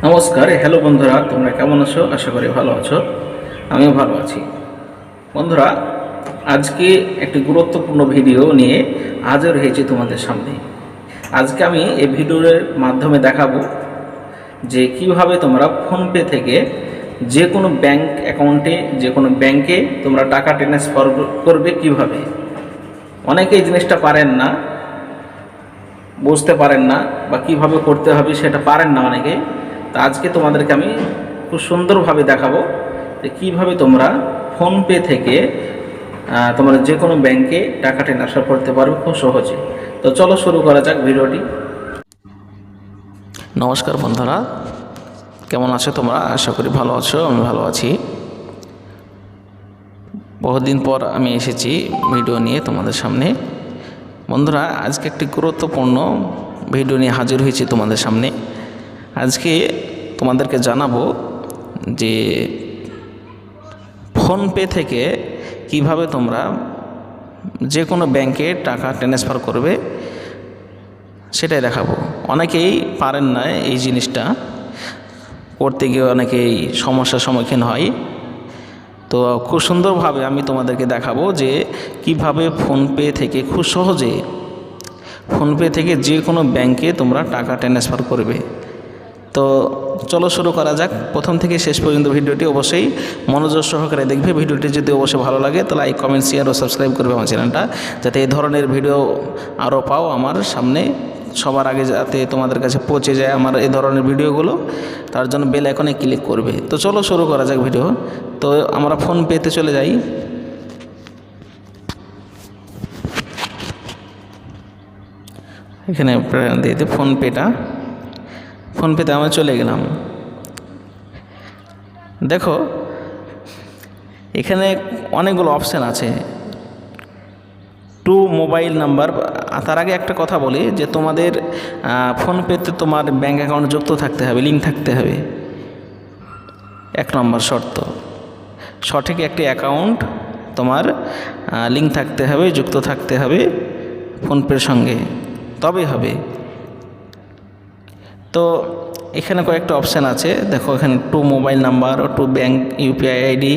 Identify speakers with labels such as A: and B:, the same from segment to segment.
A: নমস্কার, হ্যালো বন্ধুরা, তোমরা কেমন আছো? আশা করি ভালো আছো। আমিও ভালো আছি। বন্ধুরা, আজকে একটি গুরুত্বপূর্ণ ভিডিও নিয়ে হাজির হয়েছি তোমাদের সামনে। আজকে আমি এই ভিডিওর মাধ্যমে দেখাবো যে কিভাবে তোমরা ফোনপে থেকে যে কোনো ব্যাংক অ্যাকাউন্টে, যে কোনো ব্যাংকে তোমরা টাকা ট্রান্সফার করবে কিভাবে। অনেকেই জিনিসটা পারেন না, বুঝতে পারেন না, বা কিভাবে করতে হবে সেটা পারেন না অনেকে। তা আজকে তোমাদেরকে আমি খুব সুন্দরভাবে দেখাবো যে কীভাবে তোমরা ফোনপে থেকে তোমরা যে কোনো ব্যাংকে টাকা ট্রান্সফার করতে পারবে খুব সহজে। তো চলো শুরু করা যাক ভিডিওটি। নমস্কার বন্ধুরা, কেমন আছো তোমরা? আশা করি ভালো আছো, আমি ভালো আছি। বহুদিন পর আমি এসেছি ভিডিও নিয়ে তোমাদের সামনে। বন্ধুরা, আজকে একটি গুরুত্বপূর্ণ ভিডিও নিয়ে হাজির হয়েছি তোমাদের সামনে। আজকে তোমাদেরকে জানাবো যে ফোনপে থেকে কিভাবে তোমরা যে কোনো ব্যাংকে টাকা ট্রান্সফার করবে সেটাই দেখাবো। অনেকেই পারেন না এই জিনিসটা করতে গিয়ে, অনেকেই সমস্যার সম্মুখীন হয়। তো খুব সুন্দরভাবে আমি তোমাদেরকে দেখাবো যে কিভাবে ফোনপে থেকে খুব সহজে ফোনপে থেকে যে কোনো ব্যাংকে তোমরা টাকা ট্রান্সফার করবে। তো চলো শুরু করা যাক। প্রথম থেকে শেষ পর্যন্ত ভিডিওটি অবশ্যই মনোযোগ সহকারে দেখবে। ভিডিওটি যদি অবশ্যই ভালো লাগে তো লাইক, কমেন্ট, শেয়ার ও সাবস্ক্রাইব করবে আমার চ্যানেলটা, যাতে এই ধরনের ভিডিও আরও পাও আমার সামনে, সবার আগে যাতে তোমাদের কাছে পৌঁছে যায় আমার এই ধরনের ভিডিওগুলো। তার জন্য বেল আইকনে ক্লিক করবে। তো চলো শুরু করা যাক ভিডিও। তো আমরা ফোনপেতে চলে যাই। এখানে দিয়ে দিই ফোনপেতে আমরা চলে গেলাম। দেখো এখানে অনেকগুলো অপশান আছে। To mobile number. তার আগে একটা কথা বলি যে তোমাদের ফোনপেতে তোমার ব্যাঙ্ক অ্যাকাউন্ট যুক্ত থাকতে হবে, লিঙ্ক থাকতে হবে। 1 নম্বর শর্ত, সঠিক একটি অ্যাকাউন্ট তোমার লিঙ্ক থাকতে হবে, যুক্ত থাকতে হবে ফোনপের সঙ্গে, তবেই হবে। তো এখানে কয়েকটা অপশান আছে। দেখো এখানে to mobile number, to bank UPI ID,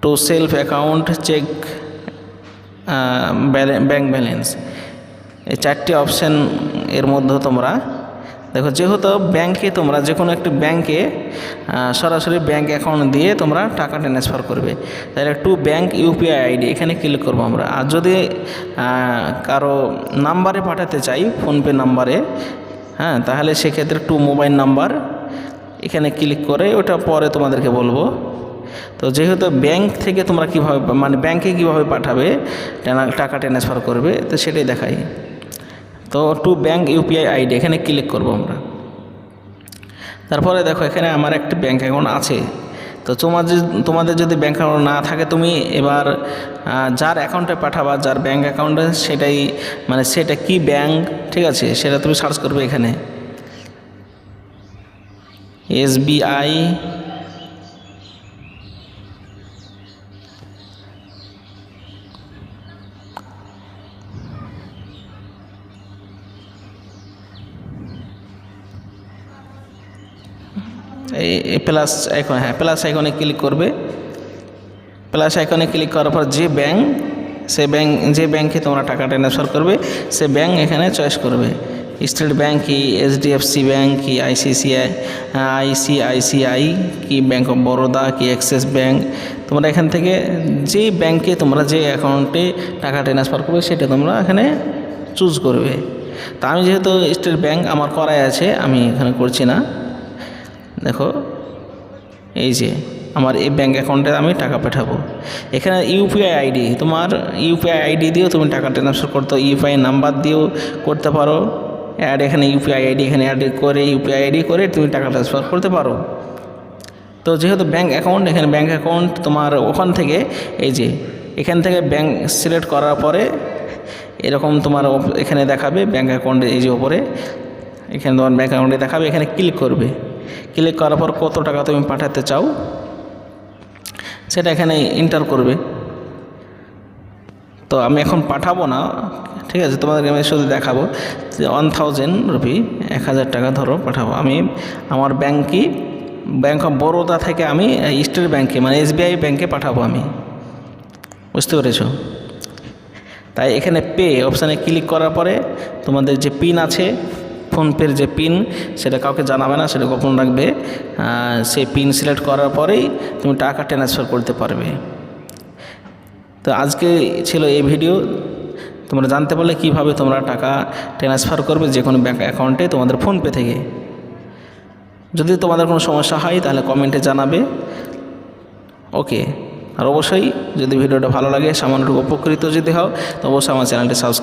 A: to self account, check bank balance. এই 4টি অপশান এর মধ্যে তোমরা দেখো, যেহেতু ব্যাংকে তোমরা যে কোনো একটি ব্যাংকে সরাসরি ব্যাঙ্ক অ্যাকাউন্ট দিয়ে তোমরা টাকা ট্রান্সফার করবে, তাহলে টু ব্যাঙ্ক ইউপিআই আইডি এখানে ক্লিক করবো আমরা। আর যদি কারো নাম্বারে পাঠাতে চাই, ফোনপে নাম্বারে, তাহলে সেক্ষেত্রে টু মোবাইল নাম্বার এখানে ক্লিক করে, ওটা পরে তোমাদেরকে বলবো। তো যেহেতু ব্যাংক থেকে তোমরা কীভাবে, মানে ব্যাংকে কীভাবে পাঠাবে, টাকা ট্রান্সফার করবে, তো সেটাই দেখাই। তো টু ব্যাঙ্ক ইউপিআই আইডি এখানে ক্লিক করব আমরা। তারপরে দেখো এখানে আমার একটি ব্যাঙ্ক অ্যাকাউন্ট আছে। তো তোমাদের যদি ব্যাঙ্ক অ্যাকাউন্ট না থাকে, তুমি এবার যার অ্যাকাউন্টে পাঠাবা, যার ব্যাঙ্ক অ্যাকাউন্টে, সেটাই মানে সেটা কি ব্যাঙ্ক, ঠিক আছে, সেটা তুমি সার্চ করবে এখানে। এসবিআই, এই প্লাস আইকন, প্লাস আইকনে ক্লিক করবে। প্লাস আইকনে ক্লিক করার পর যে ব্যাংকে তোমরা টাকা ট্রান্সফার করবে সে ব্যাংক এখানে চয়েস করবে। স্টেট ব্যাংক কি, এইচডিএফসি ব্যাংক কি, আইসিআইসিআই কি, ব্যাংক অফ বরোদা কি, অ্যাক্সিস ব্যাংক। তোমরা এখান থেকে যে ব্যাংকে তোমরা যে অ্যাকাউন্টে টাকা ট্রান্সফার করবে সেটা তোমরা এখানে চুজ করবে। তা আমি যেহেতু স্টেট ব্যাংক আমার করাই আছে, আমি এখানে করছি না। দেখো এই যে আমার এই ব্যাঙ্ক অ্যাকাউন্টে আমি টাকা পাঠাবো। এখানে ইউপিআই আইডি, তোমার ইউপিআই আইডি দিয়েও তুমি টাকা ট্রান্সফার করতে, ইউপিআই নাম্বার দিয়েও করতে পারো অ্যাড। এখানে ইউপিআই আইডি এখানে অ্যাড করে, ইউপিআই আইডি করে তুমি টাকা ট্রান্সফার করতে পারো। তো যেহেতু ব্যাঙ্ক অ্যাকাউন্ট, এখানে ব্যাঙ্ক অ্যাকাউন্ট তোমার ওখান থেকে, এই যে এখান থেকে ব্যাঙ্ক সিলেক্ট করার পরে এরকম তোমার এখানে দেখাবে ব্যাঙ্ক অ্যাকাউন্টে, এই যে ওপরে এখানে তোমার ব্যাঙ্ক অ্যাকাউন্টে দেখাবে। এখানে ক্লিক করবে। ক্লিক করার পর কত টাকা তুমি পাঠাতে চাও সেটা এখানে এন্টার করবে। তো আমি এখন পাঠাবো না, ঠিক আছে, তোমাদেরকে আমি শুধু দেখাবো যে 1000 রুপি 1000 টাকা ধরো পাঠাবো আমি আমার ব্যাংক অফ বরোদা থেকে আমি স্টেট ব্যাংকে মানে SBI ব্যাংকে পাঠাবো আমি, বুঝতে পেরেছো? তাই এখানে পে অপশানে ক্লিক করার পরে তোমাদের যে পিন আছে ফোনপের যে পিন সেটা কাউকে জানাবে না, সেটা গোপন রাখবে। সেই পিন সিলেক্ট করার পরেই তুমি টাকা ট্রান্সফার করতে পারবে। তো আজকে ছিল এই ভিডিও, তোমরা জানতে পারলে কীভাবে তোমরা টাকা ট্রান্সফার করবে যে কোনো ব্যাঙ্ক অ্যাকাউন্টে তোমাদের ফোনপে থেকে। যদি তোমাদের কোনো সমস্যা হয় তাহলে কমেন্টে জানাবে। ওকে, আর অবশ্যই যদি ভিডিওটা ভালো লাগে সামান্য উপকৃত যদি হও তো অবশ্যই আমার চ্যানেলটি সাবস্ক্রাইব